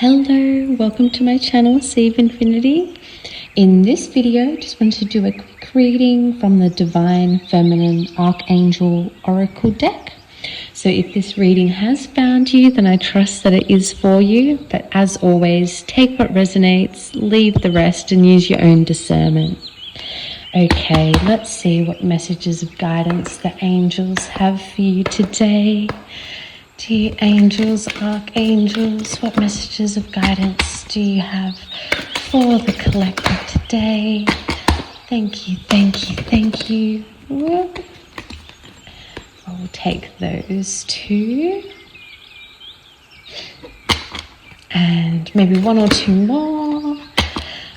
Hello, welcome to my channel, Save Infinity. In this video, just wanted to do a quick reading from the Divine Feminine Archangel Oracle deck. So if this reading has found you, then I trust that it is for you. But as always, take what resonates, leave the rest, and use your own discernment. Okay, let's see what messages of guidance the angels have for you today. Dear angels, archangels, what messages of guidance do you have for the collective today? Thank you, thank you, thank you. I'll take those two. And maybe one or two more.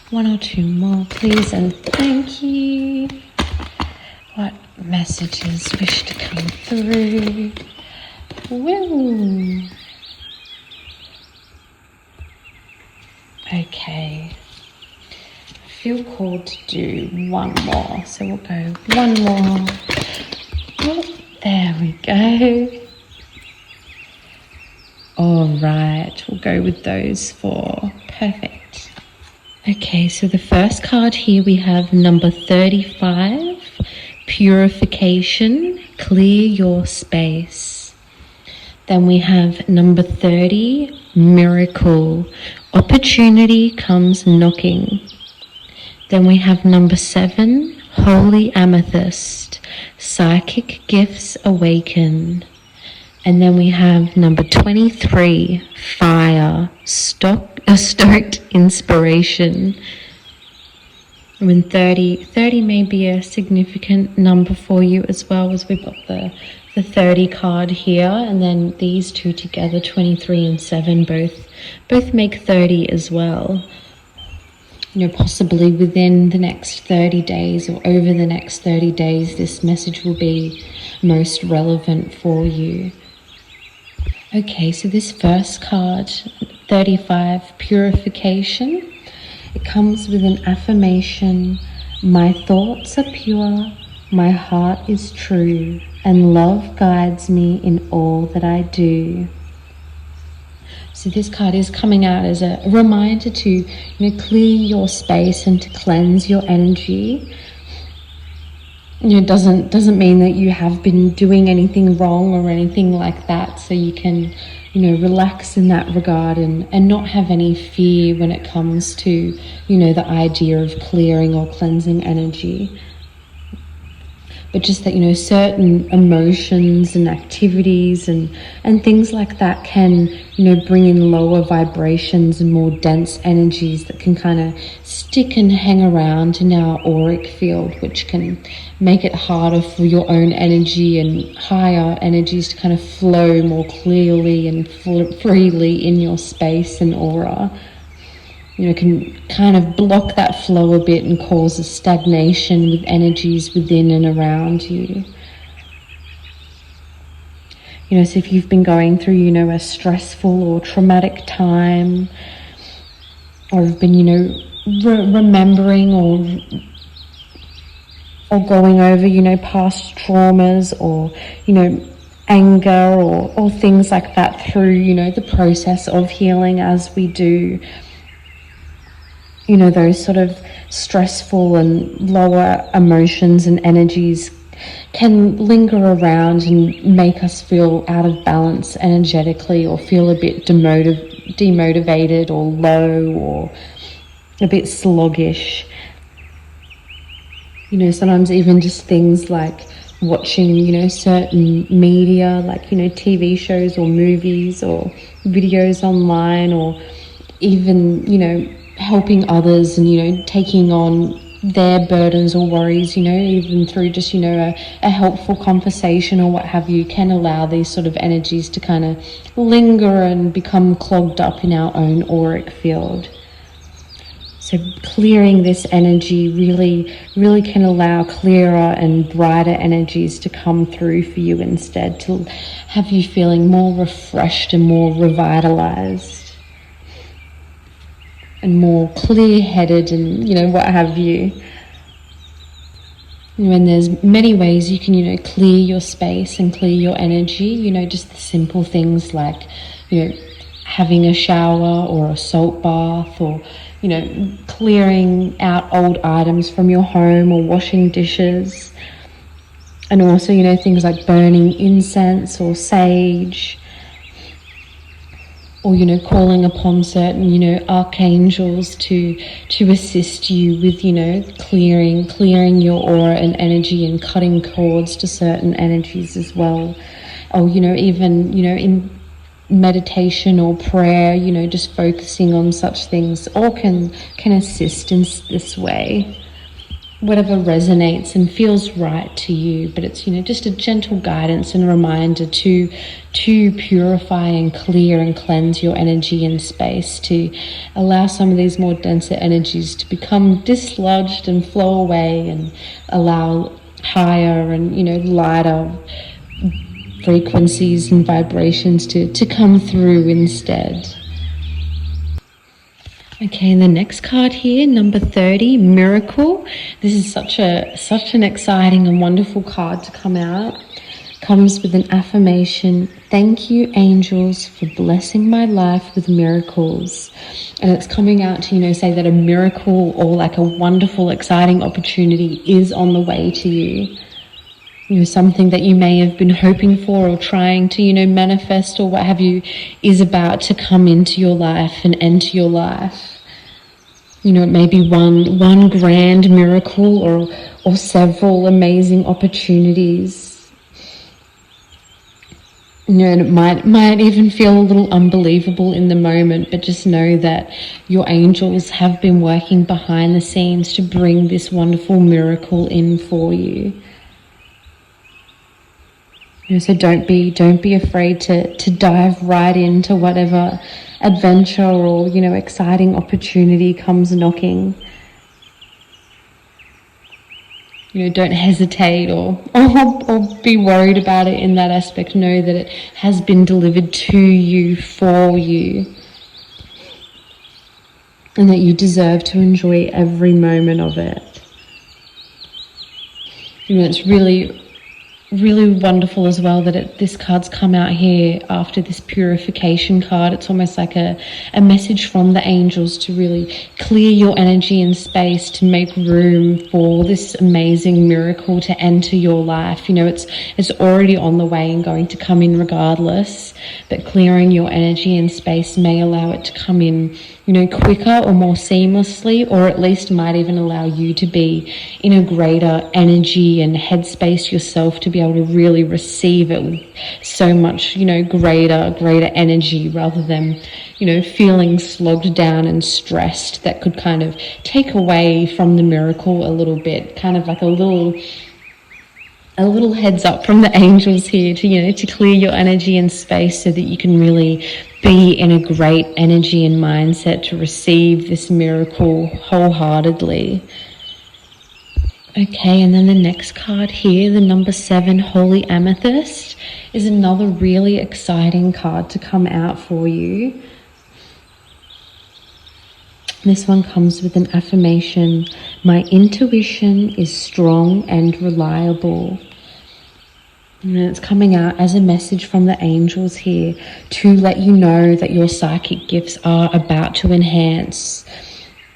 One or two more, please, and thank you. What messages wish to come through? Woo. Okay. I feel called to do one more, so we'll go one more. Oh, there we go. All right, we'll go with those four. Perfect. Okay, so the first card here we have number 35, Purification, Clear Your Space. Then we have number 30, Miracle, Opportunity Comes Knocking. Then we have number 7, Holy Amethyst, Psychic Gifts Awaken. And then we have number 23, Fire, Stoked Inspiration. When 30 may be a significant number for you as well, as we've got the 30 card here, and then these two together, 23 and 7, both make 30 as well. You know, possibly within the next 30 days or over the next 30 days, this message will be most relevant for you. Okay, so this first card, 35, Purification, it comes with an affirmation: my thoughts are pure, my heart is true, and love guides me in all that I do. So this card is coming out as a reminder to clear your space and to cleanse your energy. It doesn't mean that you have been doing anything wrong or anything like that, so you can relax in that regard and not have any fear when it comes to the idea of clearing or cleansing energy. But just that certain emotions and activities and things like that can bring in lower vibrations and more dense energies that can kind of stick and hang around in our auric field, which can make it harder for your own energy and higher energies to kind of flow more clearly and freely in your space and aura. Can kind of block that flow a bit and cause a stagnation with energies within and around you. So if you've been going through, a stressful or traumatic time, or have been, remembering or going over, past traumas or, anger or things like that through, the process of healing as we do, those sort of stressful and lower emotions and energies can linger around and make us feel out of balance energetically, or feel a bit demotivated or low or a bit sluggish. Sometimes even just things like watching, certain media, like, TV shows or movies or videos online, or even, helping others and, taking on their burdens or worries, even through just, a helpful conversation or what have you, can allow these sort of energies to kind of linger and become clogged up in our own auric field. So clearing this energy really can allow clearer and brighter energies to come through for you instead, to have you feeling more refreshed and more revitalized and more clear-headed and, what have you. And there's many ways you can, clear your space and clear your energy, just the simple things like, having a shower or a salt bath, or, you know, clearing out old items from your home or washing dishes. And also, you know, things like burning incense or sage, or, you know, calling upon certain, you know, archangels to assist you with, you know, clearing your aura and energy, and cutting cords to certain energies as well. Or, you know, even, you know, in meditation or prayer, you know, just focusing on such things all can assist in this way. Whatever resonates and feels right to you, but it's, you know, just a gentle guidance and reminder to purify and clear and cleanse your energy and space, to allow some of these more denser energies to become dislodged and flow away, and allow higher and, you know, lighter frequencies and vibrations to come through instead. Okay, and the next card here, number 30, Miracle. This is such an exciting and wonderful card to come out. Comes with an affirmation: thank you, angels, for blessing my life with miracles. And it's coming out to, you know, say that a miracle, or like a wonderful, exciting opportunity, is on the way to you. You know, something that you may have been hoping for or trying to, you know, manifest or what have you, is about to come into your life and enter your life. You know, it may be one grand miracle, or several amazing opportunities. You know, and it might even feel a little unbelievable in the moment, but just know that your angels have been working behind the scenes to bring this wonderful miracle in for you. You know, so don't be afraid to dive right into whatever adventure or, you know, exciting opportunity comes knocking. You know, don't hesitate or be worried about it in that aspect. Know that it has been delivered to you for you, and that you deserve to enjoy every moment of it. You know, it's really wonderful as well that this card's come out here after this purification card. It's almost like a message from the angels to really clear your energy and space, to make room for this amazing miracle to enter your life. You know, it's already on the way and going to come in regardless, but clearing your energy and space may allow it to come in, you know, quicker or more seamlessly, or at least might even allow you to be in a greater energy and headspace yourself, to be able to really receive it with so much, you know, greater energy, rather than, you know, feeling slogged down and stressed. That could kind of take away from the miracle a little bit, kind of like a little heads up from the angels here to, you know, to clear your energy and space so that you can really be in a great energy and mindset to receive this miracle wholeheartedly. Okay, and then the next card here, the number 7, Holy Amethyst, is another really exciting card to come out for you. This one comes with an affirmation: my intuition is strong and reliable. And it's coming out as a message from the angels here to let you know that your psychic gifts are about to enhance,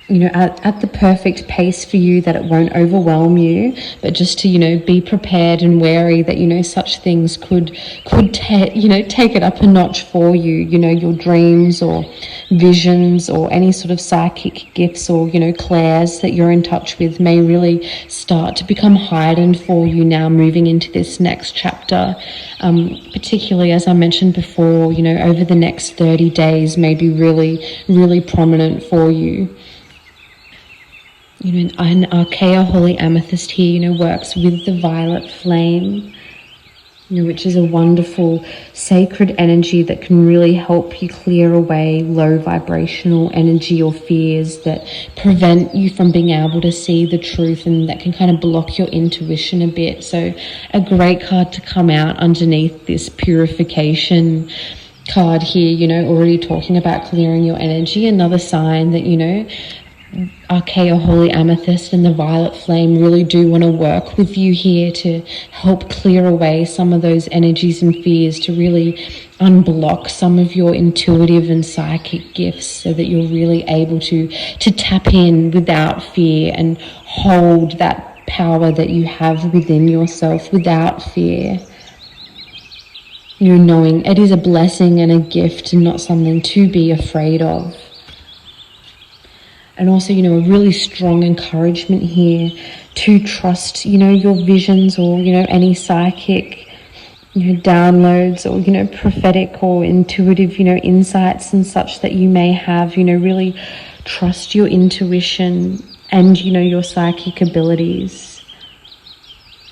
you know, at the perfect pace for you, that it won't overwhelm you, but just to, you know, be prepared and wary that, you know, such things could take it up a notch for you. You know, your dreams or visions or any sort of psychic gifts or, you know, clairs that you're in touch with may really start to become heightened for you now moving into this next chapter. Particularly, as I mentioned before, you know, over the next 30 days may be really prominent for you. You know, an Archangel Holy Amethyst here, you know, works with the violet flame, you know, which is a wonderful sacred energy that can really help you clear away low vibrational energy or fears that prevent you from being able to see the truth, and that can kind of block your intuition a bit. So a great card to come out underneath this purification card here, you know, already talking about clearing your energy. Another sign that, you know, Archangel Holy Amethyst and the violet flame really do want to work with you here to help clear away some of those energies and fears, to really unblock some of your intuitive and psychic gifts so that you're really able to tap in without fear and hold that power that you have within yourself without fear. You're knowing it is a blessing and a gift and not something to be afraid of. And also, a really strong encouragement here to trust, your visions or, any psychic, downloads or, prophetic or intuitive, insights and such that you may have, really trust your intuition and, your psychic abilities.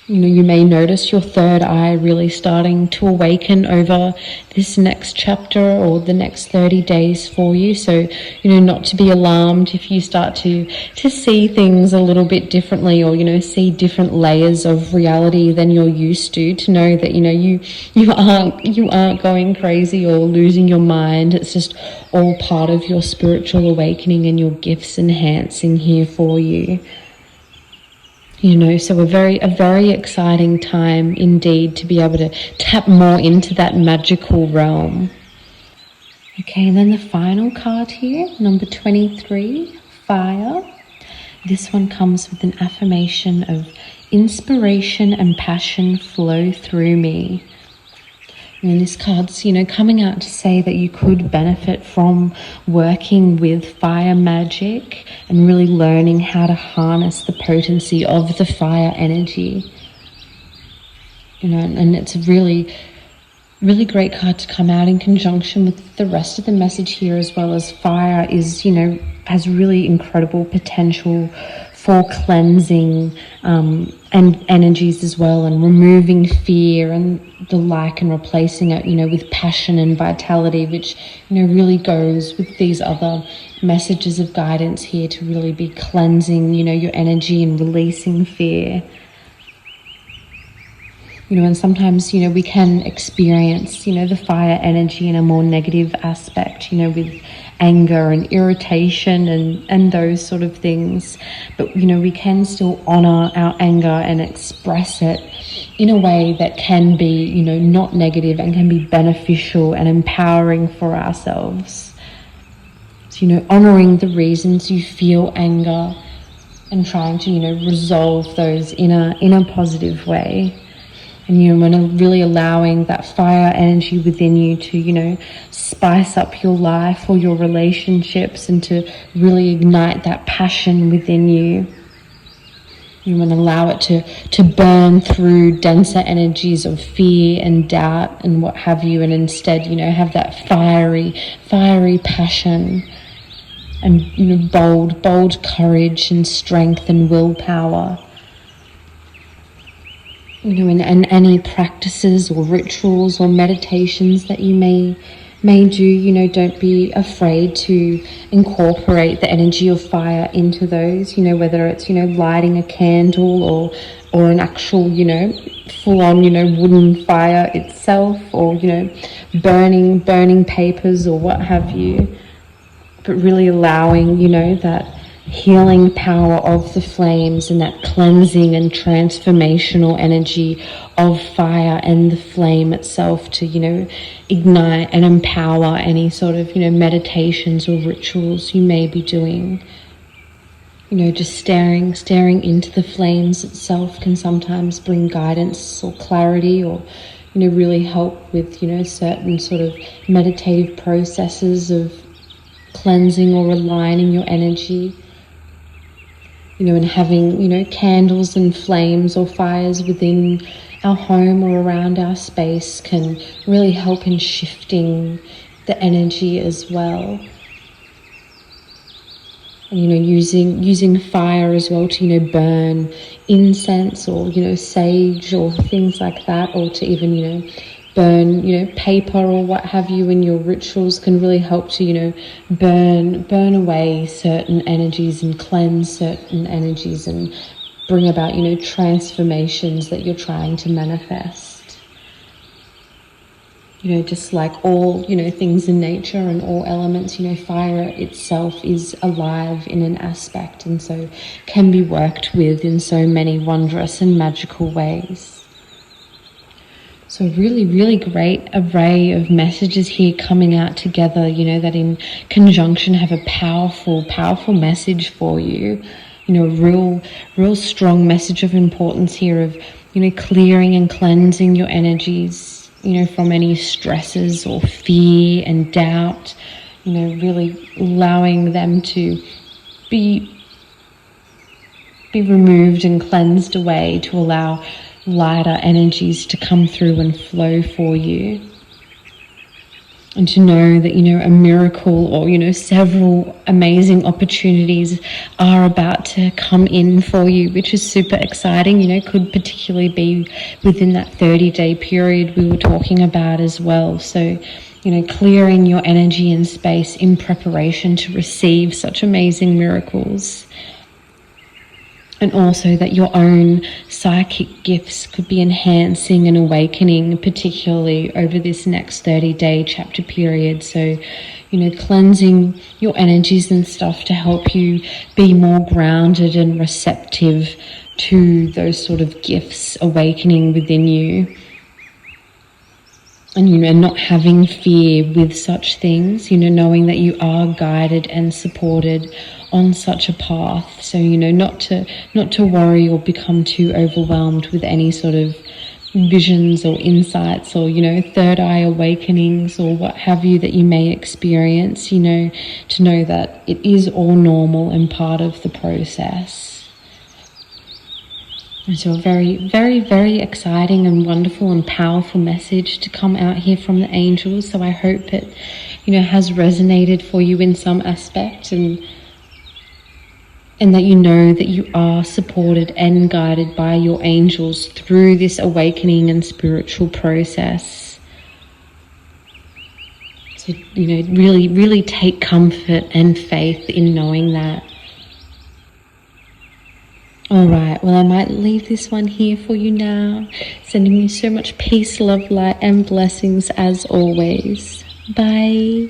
You may notice your third eye really starting to awaken over this next chapter or the next 30 days for you. So, not to be alarmed if you start to see things a little bit differently or, see different layers of reality than you're used to know that, you aren't going crazy or losing your mind. It's just all part of your spiritual awakening and your gifts enhancing here for you. So a very exciting time indeed to be able to tap more into that magical realm. Okay, and then the final card here, number 23, fire. This one comes with an affirmation of inspiration and passion flow through me. And this card's, coming out to say that you could benefit from working with fire magic and really learning how to harness the potency of the fire energy. And it's a really great card to come out in conjunction with the rest of the message here, as well as fire is, has really incredible potential for cleansing and energies as well, and removing fear and the like, and replacing it, with passion and vitality, which, really goes with these other messages of guidance here to really be cleansing, your energy and releasing fear. And sometimes, we can experience, the fire energy in a more negative aspect, with anger and irritation and those sort of things. But, we can still honor our anger and express it in a way that can be, not negative and can be beneficial and empowering for ourselves. So, honoring the reasons you feel anger and trying to, resolve those in a positive way. And when really allowing that fire energy within you to, spice up your life or your relationships, and to really ignite that passion within you. You want to allow it to burn through denser energies of fear and doubt and what have you, and instead, have that fiery passion and, bold courage and strength and willpower. And any practices or rituals or meditations that you may do, don't be afraid to incorporate the energy of fire into those, whether it's, lighting a candle or an actual, full on, wooden fire itself, or, burning papers or what have you, but really allowing, that healing power of the flames and that cleansing and transformational energy of fire and the flame itself to, ignite and empower any sort of, meditations or rituals you may be doing. Just staring into the flames itself can sometimes bring guidance or clarity, or, really help with, certain sort of meditative processes of cleansing or aligning your energy. And having, candles and flames or fires within our home or around our space can really help in shifting the energy as well. And, using fire as well to, burn incense or, sage or things like that, or to even, burn, paper or what have you in your rituals can really help to, burn away certain energies and cleanse certain energies and bring about, transformations that you're trying to manifest. Just like all, things in nature and all elements, fire itself is alive in an aspect, and so can be worked with in so many wondrous and magical ways. So really, really great array of messages here coming out together, you know, that in conjunction have a powerful, powerful message for you. You know, real strong message of importance here of, you know, clearing and cleansing your energies, you know, from any stresses or fear and doubt, you know, really allowing them to be removed and cleansed away to allow lighter energies to come through and flow for you. And to know that, you know, a miracle or, you know, several amazing opportunities are about to come in for you, which is super exciting. You know, could particularly be within that 30-day period we were talking about as well. So, you know, clearing your energy and space in preparation to receive such amazing miracles. And also that your own psychic gifts could be enhancing and awakening, particularly over this next 30-day chapter period. So, you know, cleansing your energies and stuff to help you be more grounded and receptive to those sort of gifts awakening within you. And, you know, not having fear with such things, you know, knowing that you are guided and supported on such a path. So, you know, not to worry or become too overwhelmed with any sort of visions or insights or, you know, third eye awakenings or what have you that you may experience, you know, to know that it is all normal and part of the process. And so a very, very, very exciting and wonderful and powerful message to come out here from the angels. So I hope it, you know, has resonated for you in some aspect, and that you know that you are supported and guided by your angels through this awakening and spiritual process. So, you know, really, really take comfort and faith in knowing that. All right, well, I might leave this one here for you now. Sending you so much peace, love, light, and blessings as always. Bye.